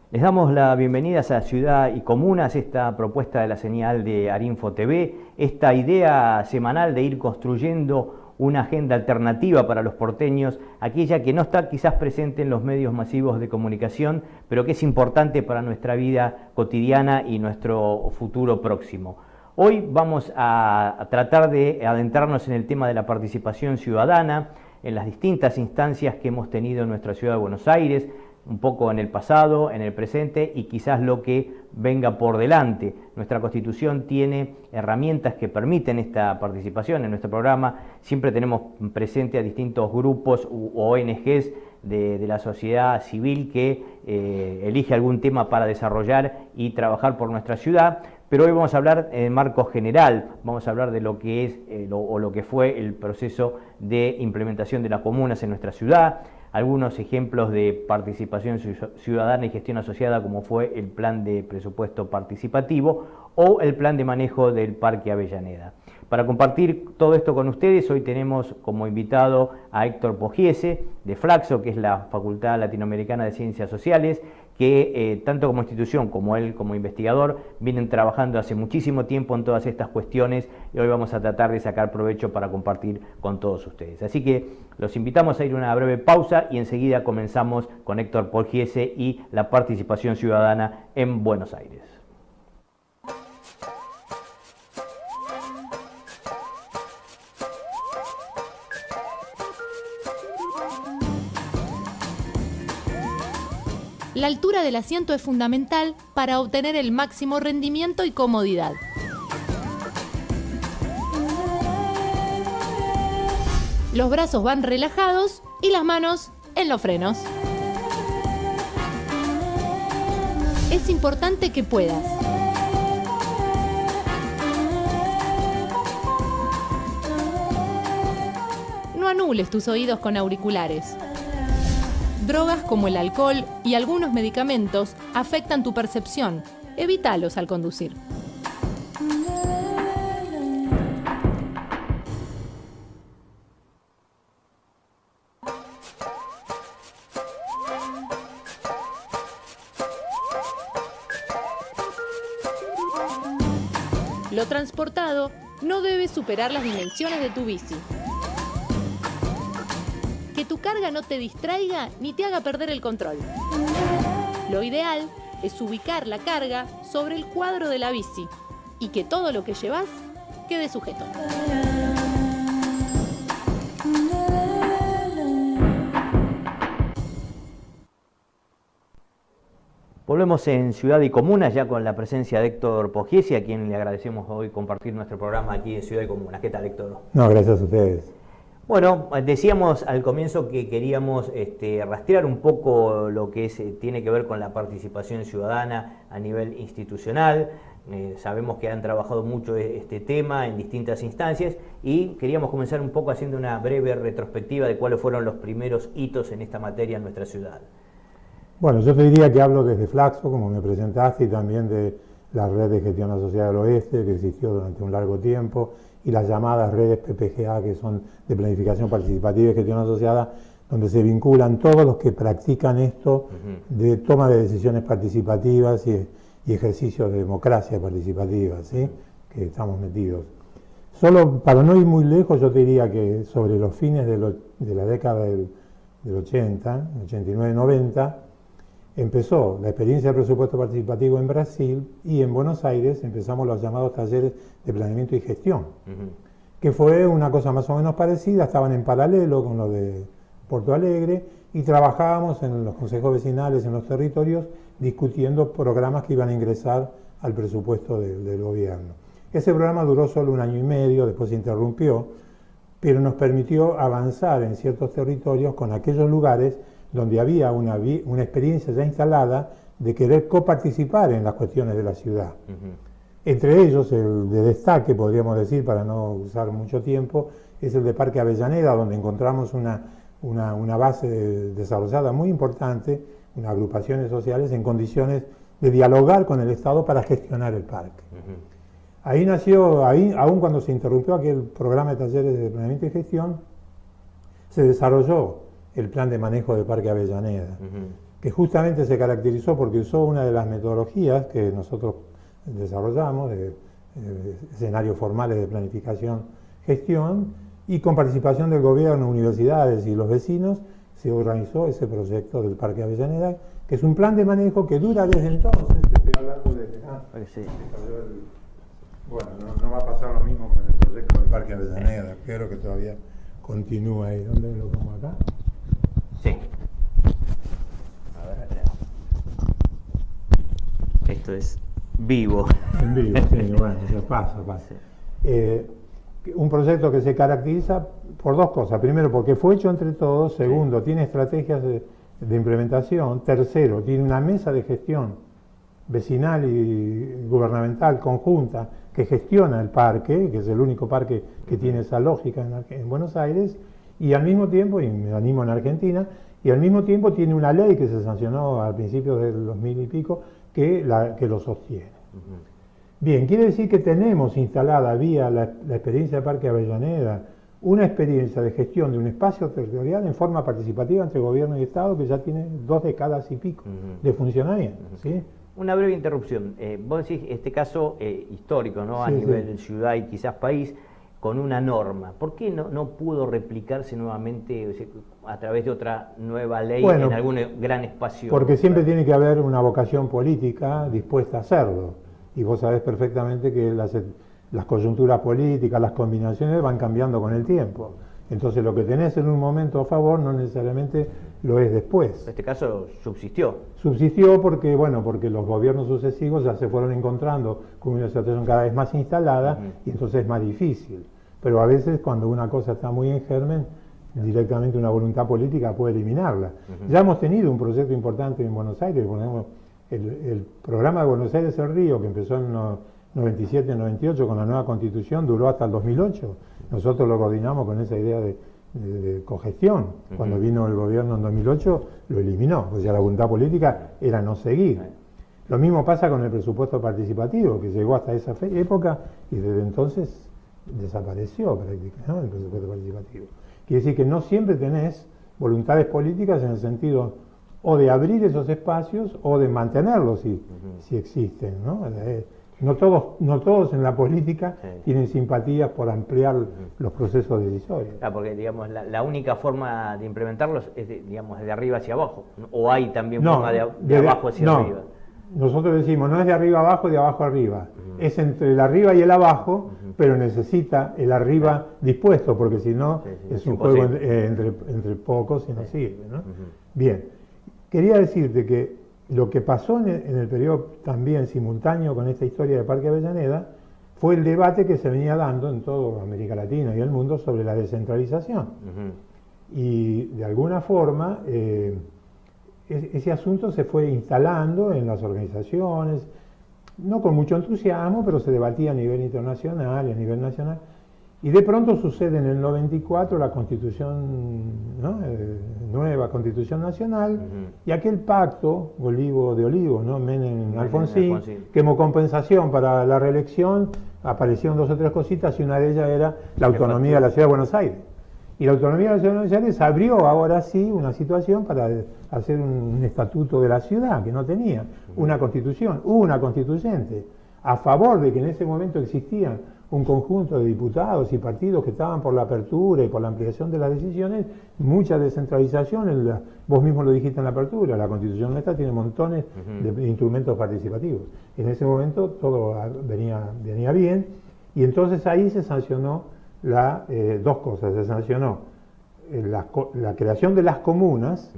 Les damos la bienvenida a Ciudad y Comunas, esta propuesta de la señal de Arinfo TV, esta idea semanal de ir construyendo una agenda alternativa para los porteños, aquella que no está quizás presente en los medios masivos de comunicación, pero que es importante para nuestra vida cotidiana y nuestro futuro próximo. Hoy vamos a tratar de adentrarnos en el tema de la participación ciudadana, en las distintas instancias que hemos tenido en nuestra ciudad de Buenos Aires, un poco en el pasado, en el presente y quizás lo que venga por delante. Nuestra Constitución tiene herramientas que permiten esta participación. En nuestro programa siempre tenemos presente a distintos grupos u ONGs de la sociedad civil que elige algún tema para desarrollar y trabajar por nuestra ciudad, pero hoy vamos a hablar en marco general, vamos a hablar de lo que es lo que fue el proceso de implementación de las comunas en nuestra ciudad, algunos ejemplos de participación ciudadana y gestión asociada como fue el plan de presupuesto participativo o el plan de manejo del Parque Avellaneda. Para compartir todo esto con ustedes, hoy tenemos como invitado a Héctor Pogiese de Flaxo, que es la Facultad Latinoamericana de Ciencias Sociales, que tanto como institución como él como investigador vienen trabajando hace muchísimo tiempo en todas estas cuestiones y hoy vamos a tratar de sacar provecho para compartir con todos ustedes. Así que los invitamos a ir a una breve pausa y enseguida comenzamos con Héctor Pogiese y la participación ciudadana en Buenos Aires. La altura del asiento es fundamental para obtener el máximo rendimiento y comodidad. Los brazos van relajados y las manos en los frenos. Es importante que puedas no anules tus oídos con auriculares. Drogas como el alcohol y algunos medicamentos afectan tu percepción. Evítalos al conducir. Lo transportado no debe superar las dimensiones de tu bici. Que tu carga no te distraiga ni te haga perder el control. Lo ideal es ubicar la carga sobre el cuadro de la bici y que todo lo que llevas quede sujeto. Volvemos en Ciudad y Comunas ya con la presencia de Héctor Pogiese, a quien le agradecemos hoy compartir nuestro programa aquí en Ciudad y Comunas. ¿Qué tal, Héctor? No, gracias a ustedes. Bueno, decíamos al comienzo que queríamos rastrear un poco lo que tiene que ver con la participación ciudadana a nivel institucional. Sabemos que han trabajado mucho este tema en distintas instancias y queríamos comenzar un poco haciendo una breve retrospectiva de cuáles fueron los primeros hitos en esta materia en nuestra ciudad. Bueno, yo te diría que hablo desde Flaxo, como me presentaste, y también de la red de gestión asociada del oeste, que existió durante un largo tiempo, y las llamadas redes PPGA, que son de planificación participativa y gestión asociada, donde se vinculan todos los que practican esto de toma de decisiones participativas y ejercicios de democracia participativa, ¿sí? Que estamos metidos. Solo para no ir muy lejos, yo te diría que sobre los fines de la década del 80, 89, 90, empezó la experiencia del presupuesto participativo en Brasil y en Buenos Aires empezamos los llamados talleres de planeamiento y gestión, que fue una cosa más o menos parecida, estaban en paralelo con lo de Porto Alegre y trabajábamos en los consejos vecinales, en los territorios, discutiendo programas que iban a ingresar al presupuesto del gobierno. Ese programa duró solo 1 año y medio, después se interrumpió, pero nos permitió avanzar en ciertos territorios con aquellos lugares donde había una experiencia ya instalada de querer coparticipar en las cuestiones de la ciudad. Entre ellos, el de destaque, podríamos decir, para no usar mucho tiempo, es el de Parque Avellaneda, donde encontramos una base desarrollada muy importante, unas agrupaciones sociales en condiciones de dialogar con el Estado para gestionar el parque. Ahí nació, aún cuando se interrumpió aquel programa de talleres de planeamiento y gestión, se desarrolló el plan de manejo del Parque Avellaneda, que que justamente se caracterizó porque usó una de las metodologías que nosotros desarrollamos, de escenarios formales de planificación, gestión, y con participación del gobierno, universidades y los vecinos, se organizó ese proyecto del Parque Avellaneda, que es un plan de manejo que dura desde entonces. Te estoy hablando de... Bueno, no va a pasar lo mismo con el proyecto del Parque Avellaneda, espero que todavía continúe ahí. ¿Dónde lo pongo acá? Sí. A ver, esto es vivo. En vivo, sí, bueno, pasa. Un proyecto que se caracteriza por dos cosas. Primero, porque fue hecho entre todos. Segundo, tiene estrategias de implementación. Tercero, tiene una mesa de gestión vecinal y gubernamental conjunta que gestiona el parque, que es el único parque que tiene esa lógica en Buenos Aires, y al mismo tiempo, y me animo en Argentina, y al mismo tiempo tiene una ley que se sancionó al principio del 2000 y pico que lo sostiene. Bien, quiere decir que tenemos instalada vía la experiencia del Parque Avellaneda una experiencia de gestión de un espacio territorial en forma participativa entre gobierno y Estado que ya tiene 2 décadas y pico de funcionamiento. ¿Sí? Una breve interrupción. Vos decís este caso histórico, ¿no? A nivel ciudad y quizás país, con una norma. ¿Por qué no pudo replicarse nuevamente, o sea, a través de otra nueva ley en algún gran espacio? Porque siempre tiene que haber una vocación política dispuesta a hacerlo. Y vos sabés perfectamente que las coyunturas políticas, las combinaciones van cambiando con el tiempo. Entonces lo que tenés en un momento a favor no necesariamente lo es después. En este caso subsistió. Subsistió porque los gobiernos sucesivos ya se fueron encontrando con una situación cada vez más instalada y entonces es más difícil. Pero a veces cuando una cosa está muy en germen, directamente una voluntad política puede eliminarla. Ya hemos tenido un proyecto importante en Buenos Aires, por ejemplo, el programa de Buenos Aires El Río, que empezó en 97-98 con la nueva Constitución, duró hasta el 2008. Nosotros lo coordinamos con esa idea de cogestión. Cuando vino el gobierno en 2008, lo eliminó. O sea, la voluntad política era no seguir. Lo mismo pasa con el presupuesto participativo, que llegó hasta esa época y desde entonces desapareció prácticamente, ¿no? El presupuesto participativo. Quiere decir que no siempre tenés voluntades políticas en el sentido o de abrir esos espacios o de mantenerlos si existen, ¿no? No todos en la política tienen simpatías por ampliar los procesos decisorios. Claro, porque digamos la única forma de implementarlos es de arriba hacia abajo, o hay también forma de abajo hacia arriba. Nosotros decimos, no es de arriba abajo, de abajo arriba. Es entre el arriba y el abajo, pero necesita el arriba dispuesto, porque si no es un juego entre pocos y no sirve, ¿no? Bien, quería decirte que lo que pasó en el periodo también simultáneo con esta historia de Parque Avellaneda fue el debate que se venía dando en toda América Latina y el mundo sobre la descentralización. Y de alguna forma ese asunto se fue instalando en las organizaciones, no con mucho entusiasmo, pero se debatía a nivel internacional y a nivel nacional. Y de pronto sucede en el 94 la Constitución, ¿no? Nueva Constitución Nacional, y aquel pacto, Olivo de Olivos, ¿no? Menem-Alfonsín, que como compensación para la reelección aparecieron 2 o 3 cositas y una de ellas era la autonomía de la Ciudad de Buenos Aires. Y la autonomía de la Ciudad de Buenos Aires abrió ahora sí una situación para hacer un estatuto de la ciudad que no tenía, una constitución, una constituyente, a favor de que en ese momento existían un conjunto de diputados y partidos que estaban por la apertura y por la ampliación de las decisiones, mucha descentralización, vos mismo lo dijiste en la apertura, la Constitución nuestra tiene montones de instrumentos participativos. En ese momento todo venía bien, y entonces ahí se sancionó dos cosas, se sancionó la creación de las comunas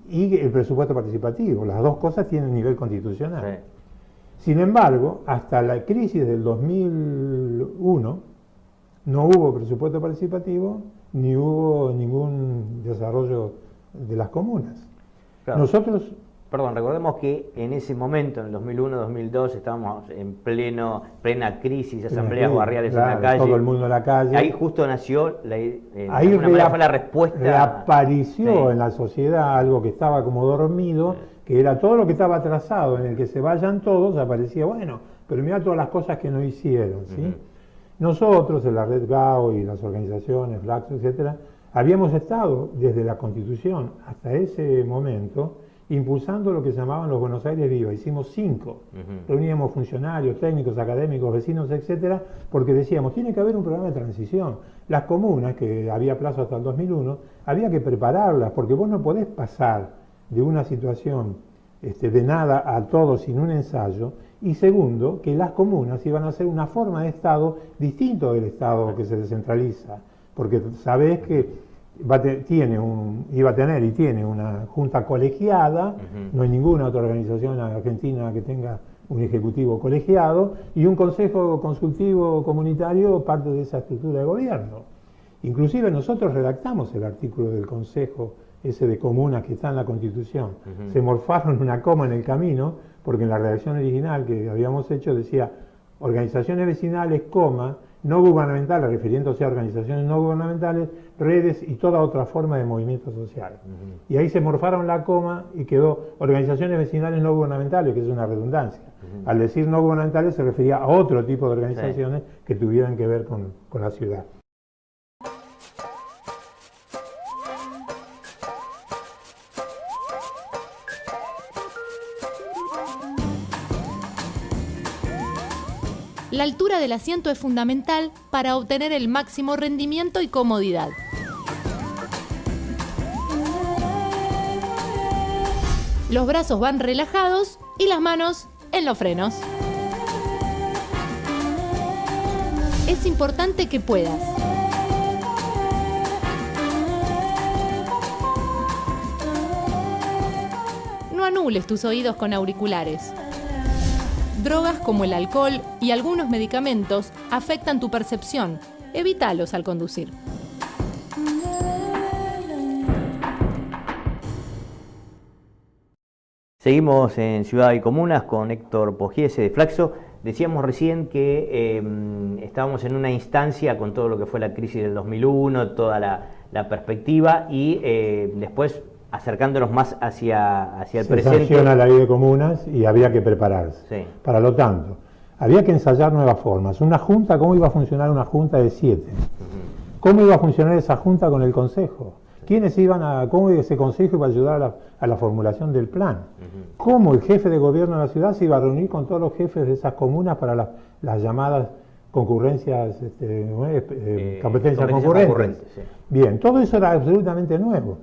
y el presupuesto participativo. Las dos cosas tienen nivel constitucional. Sin embargo, hasta la crisis del 2001 no hubo presupuesto participativo ni hubo ningún desarrollo de las comunas. Claro. Nosotros... Perdón, recordemos que en ese momento, en el 2001-2002, estábamos en plena crisis, asambleas barriales en la calle. Todo el mundo en la calle. Ahí justo nació, ahí fue la respuesta. Reapareció en la sociedad algo que estaba como dormido, que era todo lo que estaba atrasado, en el que se vayan todos, aparecía, bueno, pero mira todas las cosas que no hicieron, ¿sí? Nosotros, en la Red GAO y las organizaciones, Flaxo, etcétera, habíamos estado desde la Constitución hasta ese momento impulsando lo que llamaban los Buenos Aires Viva. Hicimos 5. Reuníamos funcionarios, técnicos, académicos, vecinos, etcétera, porque decíamos, tiene que haber un programa de transición. Las comunas, que había plazo hasta el 2001, había que prepararlas, porque vos no podés pasar de una situación de nada a todo sin un ensayo. Y segundo, que las comunas iban a ser una forma de Estado distinto del Estado que se descentraliza, porque sabés que iba a tener y tiene una junta colegiada, no hay ninguna otra organización argentina que tenga un ejecutivo colegiado, y un consejo consultivo comunitario parte de esa estructura de gobierno. Inclusive nosotros redactamos el artículo del consejo ese de comunas que está en la Constitución. Se morfaron una coma en el camino, porque en la redacción original que habíamos hecho decía organizaciones vecinales, coma, no gubernamentales, refiriéndose a organizaciones no gubernamentales, redes y toda otra forma de movimiento social. Y ahí se morfaron la coma y quedó organizaciones vecinales no gubernamentales, que es una redundancia. Al decir no gubernamentales se refería a otro tipo de organizaciones que tuvieran que ver con la ciudad. La altura del asiento es fundamental para obtener el máximo rendimiento y comodidad. Los brazos van relajados y las manos en los frenos. Es importante que puedas no anules tus oídos con auriculares. Drogas como el alcohol y algunos medicamentos afectan tu percepción. Evítalos al conducir. Seguimos en Ciudad y Comunas con Héctor Pogiese de Flaxo. Decíamos recién que estábamos en una instancia con todo lo que fue la crisis del 2001, toda la perspectiva, y después acercándonos más hacia el presente. Se sanciona la ley de comunas y había que prepararse. Sí. Para lo tanto, había que ensayar nuevas formas. Una junta, ¿cómo iba a funcionar una junta de 7? ¿Cómo iba a funcionar esa junta con el consejo? ¿Cómo ese consejo iba a ayudar a la formulación del plan? ¿Cómo el jefe de gobierno de la ciudad se iba a reunir con todos los jefes de esas comunas para las llamadas concurrencias, competencias concurrentes? Sí. Bien, todo eso era absolutamente nuevo.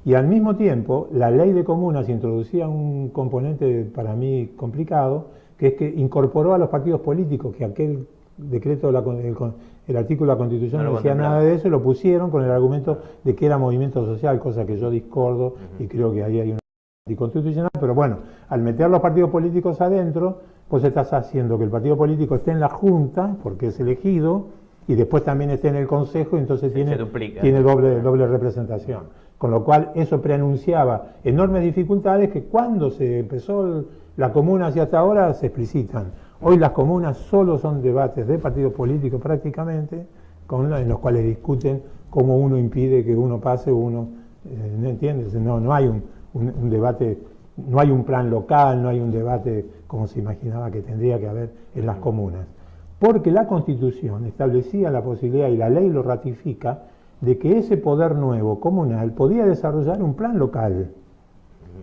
Y al mismo tiempo, la ley de comunas introducía un componente para mí complicado, que es que incorporó a los partidos políticos, que aquel decreto, el artículo de la Constitución no decía nada de eso, y lo pusieron con el argumento de que era movimiento social, cosa que yo discordo y creo que ahí hay una anticonstitucional. Pero bueno, al meter los partidos políticos adentro, pues estás haciendo que el partido político esté en la Junta, porque es elegido, y después también esté en el Consejo, y entonces tiene doble representación. Con lo cual eso preanunciaba enormes dificultades que cuando se empezó la comuna hacia hasta ahora se explicitan. Hoy las comunas solo son debates de partidos políticos prácticamente, en los cuales discuten cómo uno impide que uno pase, ¿no entiendes? No hay un debate, no hay un plan local, no hay un debate como se imaginaba que tendría que haber en las comunas. Porque la Constitución establecía la posibilidad, y la ley lo ratifica, de que ese poder nuevo comunal podía desarrollar un plan local.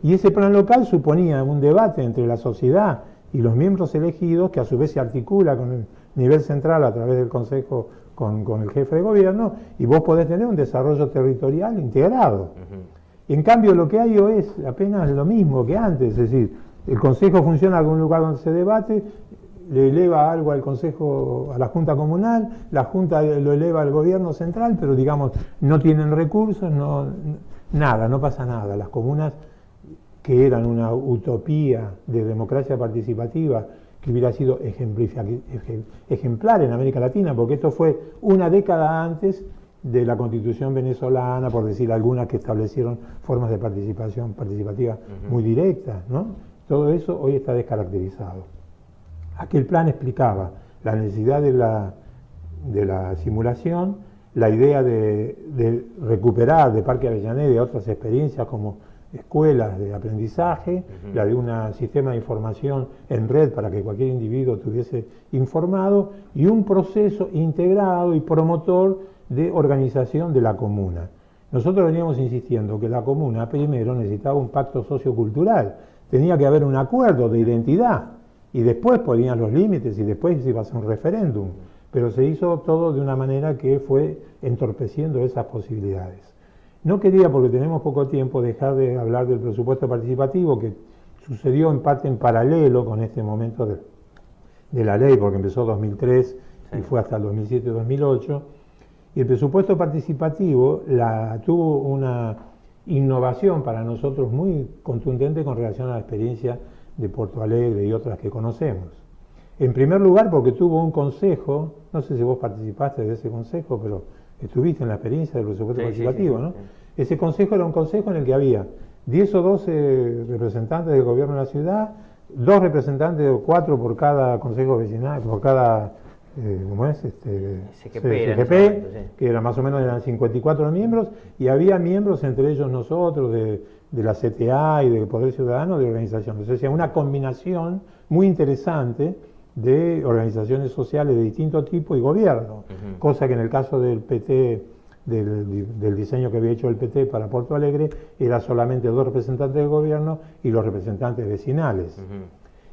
Y ese plan local suponía un debate entre la sociedad y los miembros elegidos, que a su vez se articula con el nivel central a través del Consejo con el jefe de gobierno, y vos podés tener un desarrollo territorial integrado. Y en cambio lo que hay hoy es apenas lo mismo que antes, es decir, el Consejo funciona en algún lugar donde se debate, le eleva algo al Consejo, a la Junta Comunal, la Junta lo eleva al Gobierno Central, pero digamos, no tienen recursos, no pasa nada. Las comunas, que eran una utopía de democracia participativa, que hubiera sido ejemplar en América Latina, porque esto fue una década antes de la Constitución venezolana, por decir algunas que establecieron formas de participación participativa muy directas, ¿no? Todo eso hoy está descaracterizado. Aquel plan explicaba la necesidad de la simulación, la idea de recuperar de Parque Avellaneda y otras experiencias como escuelas de aprendizaje, la de un sistema de información en red para que cualquier individuo estuviese informado, y un proceso integrado y promotor de organización de la comuna. Nosotros veníamos insistiendo que la comuna primero necesitaba un pacto sociocultural, tenía que haber un acuerdo de identidad, y después ponían los límites, y después se iba a hacer un referéndum, pero se hizo todo de una manera que fue entorpeciendo esas posibilidades. No quería, porque tenemos poco tiempo, dejar de hablar del presupuesto participativo, que sucedió en parte en paralelo con este momento de la ley, porque empezó 2003 y fue hasta el 2007-2008, y el presupuesto participativo tuvo una innovación para nosotros muy contundente con relación a la experiencia de Porto Alegre y otras que conocemos. En primer lugar, porque tuvo un consejo, no sé si vos participaste de ese consejo, pero estuviste en la experiencia del presupuesto participativo, ¿no? Ese consejo era un consejo en el que había 10 o 12 representantes del gobierno de la ciudad, 2 representantes o 4 por cada consejo vecinal, por cada, ¿cómo es? CGP, que era más o menos, eran 54 miembros, y había miembros, entre ellos nosotros, de la CTA y del Poder Ciudadano, de organizaciones. O sea, una combinación muy interesante de organizaciones sociales de distinto tipo y gobierno, cosa que en el caso del PT, del diseño que había hecho el PT para Porto Alegre, era solamente 2 representantes del gobierno y los representantes vecinales.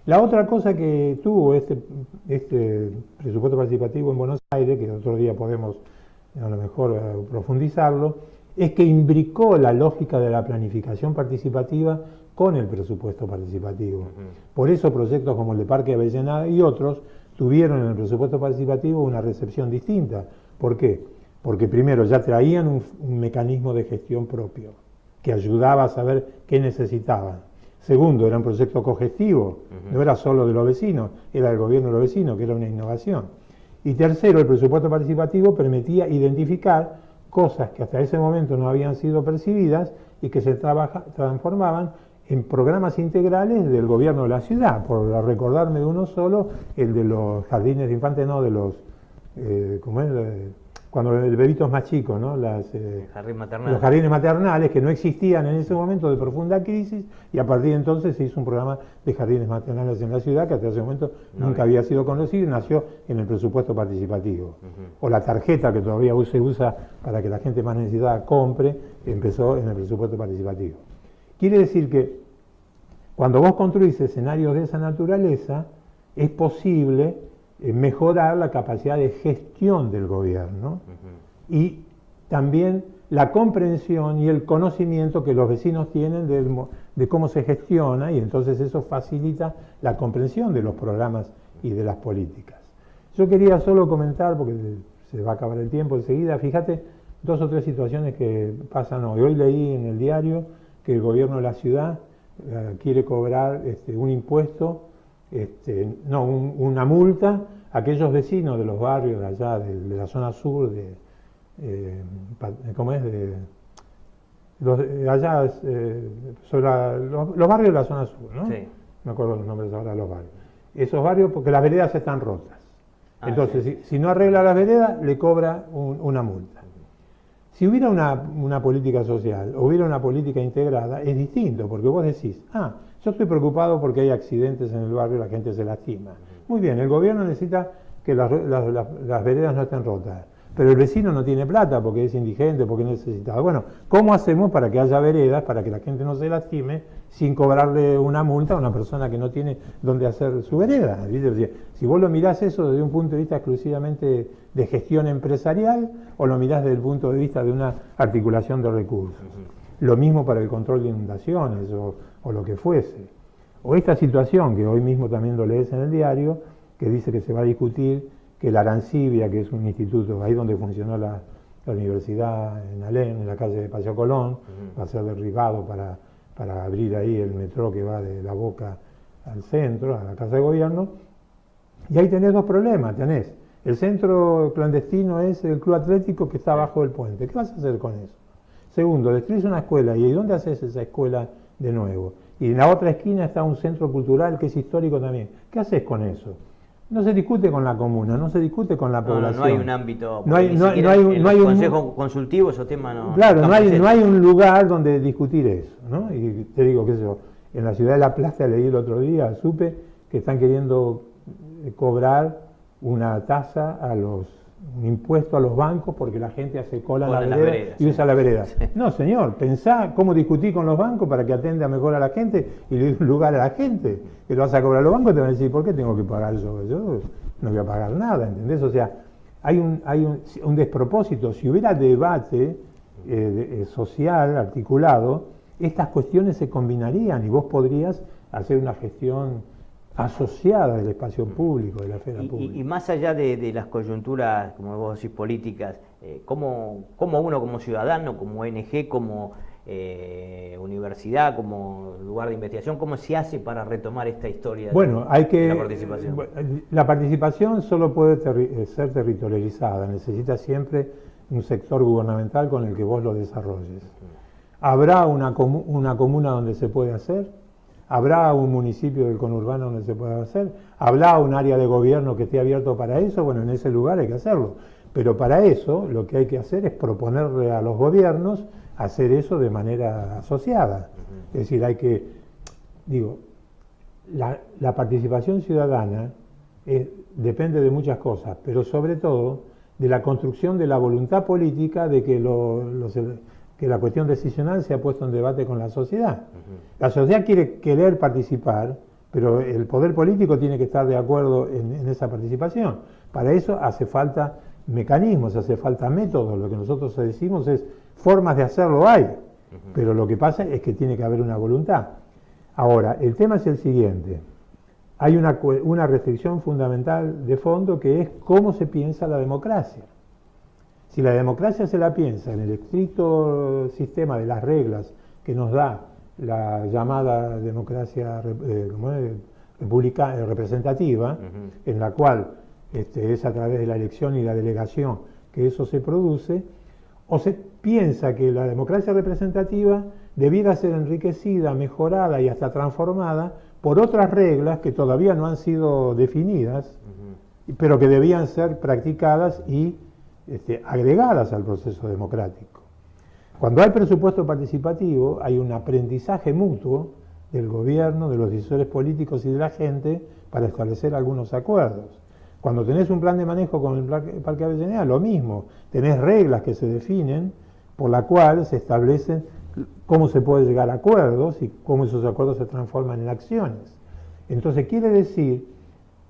La otra cosa que tuvo este presupuesto participativo en Buenos Aires, que otro día podemos a lo mejor profundizarlo, es que imbricó la lógica de la planificación participativa con el presupuesto participativo. Por eso proyectos como el de Parque Avellaneda y otros tuvieron en el presupuesto participativo una recepción distinta. ¿Por qué? Porque primero ya traían un mecanismo de gestión propio que ayudaba a saber qué necesitaban. Segundo, era un proyecto cogestivo, no era solo de los vecinos, era del gobierno de los vecinos, que era una innovación. Y tercero, el presupuesto participativo permitía identificar cosas que hasta ese momento no habían sido percibidas y que se transformaban en programas integrales del gobierno de la ciudad. Por recordarme de uno solo, el de los jardines de infantes, no, de los, ¿cómo es? Cuando el bebito es más chico, ¿no? Los jardines maternales, que no existían en ese momento de profunda crisis, y a partir de entonces se hizo un programa de jardines maternales en la ciudad que hasta ese momento nunca había sido conocido y nació en el presupuesto participativo. O la tarjeta que todavía se usa para que la gente más necesitada compre, empezó en el presupuesto participativo. Quiere decir que cuando vos construís escenarios de esa naturaleza, es posible mejorar la capacidad de gestión del gobierno y también la comprensión y el conocimiento que los vecinos tienen de cómo se gestiona, y entonces eso facilita la comprensión de los programas y de las políticas. Yo quería solo comentar, porque se va a acabar el tiempo enseguida, fíjate 2 o 3 situaciones que pasan hoy. Hoy leí en el diario que el gobierno de la ciudad quiere cobrar un impuesto, una multa a aquellos vecinos de los barrios de allá, de la zona sur, ¿cómo es? Allá, sobre los barrios de la zona sur, ¿no? Sí. Me acuerdo los nombres ahora de los barrios. Esos barrios, porque las veredas están rotas. Entonces, si no arregla las veredas, le cobra una multa. Si hubiera una política social, hubiera una política integrada, es distinto, porque vos decís, yo estoy preocupado porque hay accidentes en el barrio y la gente se lastima. Muy bien, el gobierno necesita que las veredas no estén rotas, pero el vecino no tiene plata porque es indigente, porque necesita. Bueno, ¿cómo hacemos para que haya veredas, para que la gente no se lastime, sin cobrarle una multa a una persona que no tiene dónde hacer su vereda? ¿Viste? Si vos lo mirás eso desde un punto de vista exclusivamente de gestión empresarial, o lo mirás desde el punto de vista de una articulación de recursos. Lo mismo para el control de inundaciones o lo que fuese. O esta situación que hoy mismo también lo lees en el diario, que dice que se va a discutir que la Arancibia, que es un instituto ahí donde funcionó la universidad en Alén, en la calle de Paseo Colón, va a ser derribado para abrir ahí el metro que va de la Boca al centro, a la Casa de Gobierno. Y ahí tenés 2 problemas. Tenés el centro clandestino, es el club atlético que está abajo del puente. ¿Qué vas a hacer con eso? Segundo, destruís una escuela, ¿y dónde haces esa escuela de nuevo? Y en la otra esquina está un centro cultural que es histórico también. ¿Qué haces con eso? No se discute con la comuna, no se discute con la población. No hay un ámbito, no hay un consejo consultivo, esos temas no. Claro, no hay un lugar donde discutir eso, ¿no? Y te digo, qué sé yo, en la ciudad de La Plata leí el otro día, supe que están queriendo cobrar una tasa a los un impuesto a los bancos porque la gente hace cola en la vereda veredas, y usa la vereda. Sí. No, señor, pensá cómo discutir con los bancos para que atienda mejor a la gente y le dé un lugar a la gente. Que lo vas a cobrar a los bancos, te van a decir, ¿por qué tengo que pagar yo? Yo no voy a pagar nada, ¿entendés? O sea, hay un despropósito. Si hubiera debate social articulado, estas cuestiones se combinarían y vos podrías hacer una gestión asociada del espacio público, de la esfera pública. Y más allá de las coyunturas, como vos decís, políticas, ¿cómo uno como ciudadano, como ONG, como universidad, como lugar de investigación, cómo se hace para retomar esta historia de la participación? La participación solo puede ser territorializada, necesita siempre un sector gubernamental con el que vos lo desarrolles. Habrá una comuna donde se puede hacer, habrá un municipio del conurbano donde se pueda hacer, habrá un área de gobierno que esté abierto para eso, bueno, en ese lugar hay que hacerlo. Pero para eso lo que hay que hacer es proponerle a los gobiernos hacer eso de manera asociada. Es decir, la participación ciudadana depende de muchas cosas, pero sobre todo de la construcción de la voluntad política de que la cuestión decisional se ha puesto en debate con la sociedad. La sociedad quiere querer participar, pero el poder político tiene que estar de acuerdo en esa participación. Para eso hace falta mecanismos, hace falta métodos. Lo que nosotros decimos es, formas de hacerlo hay, pero lo que pasa es que tiene que haber una voluntad. Ahora, el tema es el siguiente. Hay una restricción fundamental de fondo que es cómo se piensa la democracia. Si la democracia se la piensa en el estricto sistema de las reglas que nos da la llamada democracia representativa, en la cual es a través de la elección y la delegación que eso se produce, o se piensa que la democracia representativa debiera ser enriquecida, mejorada y hasta transformada por otras reglas que todavía no han sido definidas, pero que debían ser practicadas y agregadas al proceso democrático. Cuando hay presupuesto participativo, hay un aprendizaje mutuo del gobierno, de los decisores políticos y de la gente para establecer algunos acuerdos. Cuando tenés un plan de manejo con el Parque Avellaneda, lo mismo, tenés reglas que se definen por la cual se establecen cómo se puede llegar a acuerdos y cómo esos acuerdos se transforman en acciones. Entonces quiere decir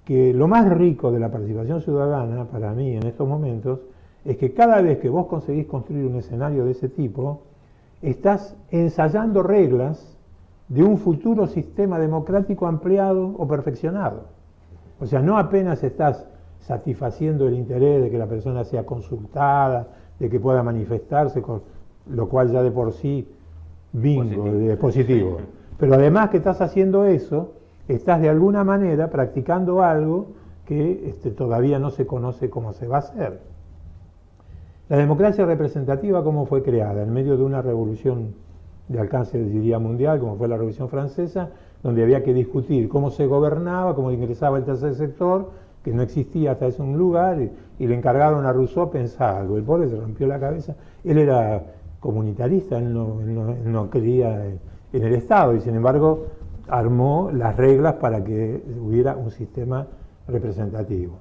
que lo más rico de la participación ciudadana, para mí en estos momentos, es que cada vez que vos conseguís construir un escenario de ese tipo, estás ensayando reglas de un futuro sistema democrático ampliado o perfeccionado. O sea, no apenas estás satisfaciendo el interés de que la persona sea consultada, de que pueda manifestarse, con lo cual ya de por sí es positivo. Pero además que estás haciendo eso, estás de alguna manera practicando algo que todavía no se conoce cómo se va a hacer. La democracia representativa, ¿cómo fue creada? En medio de una revolución de alcance, diría, mundial, como fue la Revolución Francesa, donde había que discutir cómo se gobernaba, cómo ingresaba el tercer sector, que no existía hasta ese lugar, y le encargaron a Rousseau pensar algo. El pobre se rompió la cabeza. Él era comunitarista, él no creía en el Estado, y sin embargo armó las reglas para que hubiera un sistema representativo.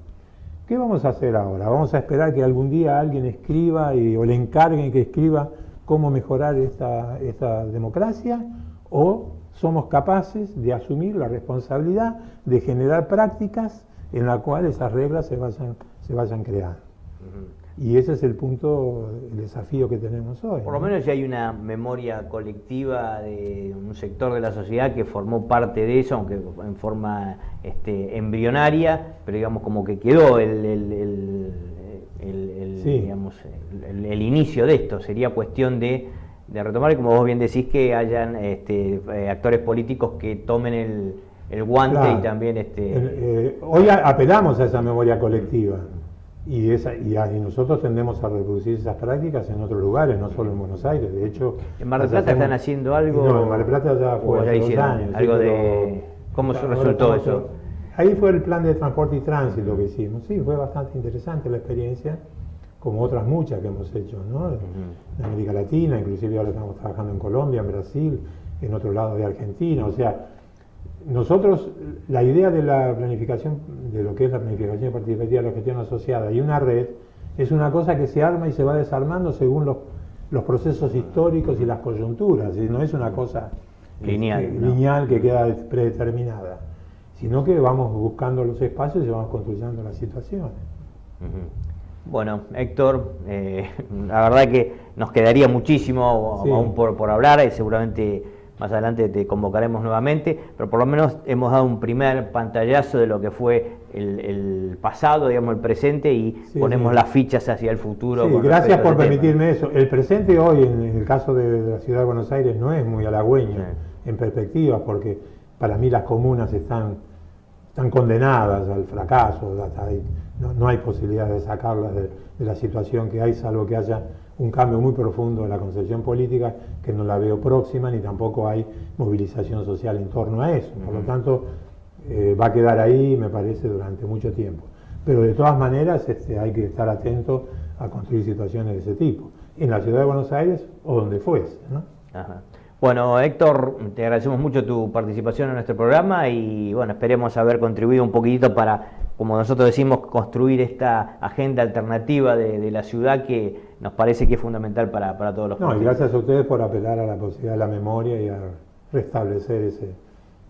¿Qué vamos a hacer ahora? ¿Vamos a esperar que algún día alguien escriba o le encarguen que escriba cómo mejorar esta democracia? ¿O somos capaces de asumir la responsabilidad de generar prácticas en las cuales esas reglas se vayan creando? Y ese es el punto, el desafío que tenemos hoy. Por lo menos ya hay una memoria colectiva de un sector de la sociedad que formó parte de eso, aunque en forma embrionaria, pero digamos como que quedó digamos, el inicio de esto. Sería cuestión de retomar, y como vos bien decís, que hayan actores políticos que tomen el guante. Claro. Y también hoy apelamos a esa memoria colectiva. Y nosotros tendemos a reproducir esas prácticas en otros lugares, no solo en Buenos Aires. De hecho, ¿en Mar del Plata están haciendo algo? No, en Mar del Plata ya fue hace 2 años. Algo de ¿cómo resultó eso? Ahí fue el plan de transporte y tránsito que hicimos. Sí, fue bastante interesante la experiencia, como otras muchas que hemos hecho, ¿no? En América Latina, inclusive ahora estamos trabajando en Colombia, en Brasil, en otro lado de Argentina. O sea, nosotros, la idea de la planificación, de lo que es la planificación participativa de la gestión asociada y una red, Es una cosa que se arma y se va desarmando según los procesos históricos y las coyunturas, y no es una cosa lineal que queda predeterminada, sino que vamos buscando los espacios y vamos construyendo las situaciones. Bueno, Héctor, la verdad que nos quedaría muchísimo aún por hablar, y seguramente más adelante te convocaremos nuevamente, pero por lo menos hemos dado un primer pantallazo de lo que fue el pasado, digamos el presente, y ponemos las fichas hacia el futuro. Sí, gracias por permitirme eso. El presente hoy, en el caso de la Ciudad de Buenos Aires, no es muy halagüeño en perspectiva, porque para mí las comunas están condenadas al fracaso, no hay posibilidad de sacarlas de la situación que hay, salvo que haya un cambio muy profundo en la concepción política, que no la veo próxima, ni tampoco hay movilización social en torno a eso. Por lo tanto, va a quedar ahí, me parece, durante mucho tiempo. Pero de todas maneras hay que estar atento a construir situaciones de ese tipo, en la Ciudad de Buenos Aires o donde fuese, ¿no? Ajá. Bueno, Héctor, te agradecemos mucho tu participación en nuestro programa y bueno, esperemos haber contribuido un poquitito para, como nosotros decimos, construir esta agenda alternativa de la ciudad que nos parece que es fundamental para todos los países. Y gracias a ustedes por apelar a la posibilidad de la memoria y a restablecer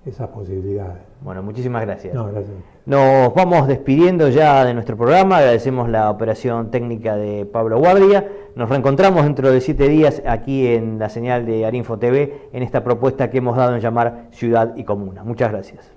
esas posibilidades. Bueno, muchísimas gracias. No, gracias. Nos vamos despidiendo ya de nuestro programa, agradecemos la operación técnica de Pablo Guardia. Nos reencontramos dentro de 7 días aquí en la señal de Arinfo TV en esta propuesta que hemos dado en llamar Ciudad y Comuna. Muchas gracias.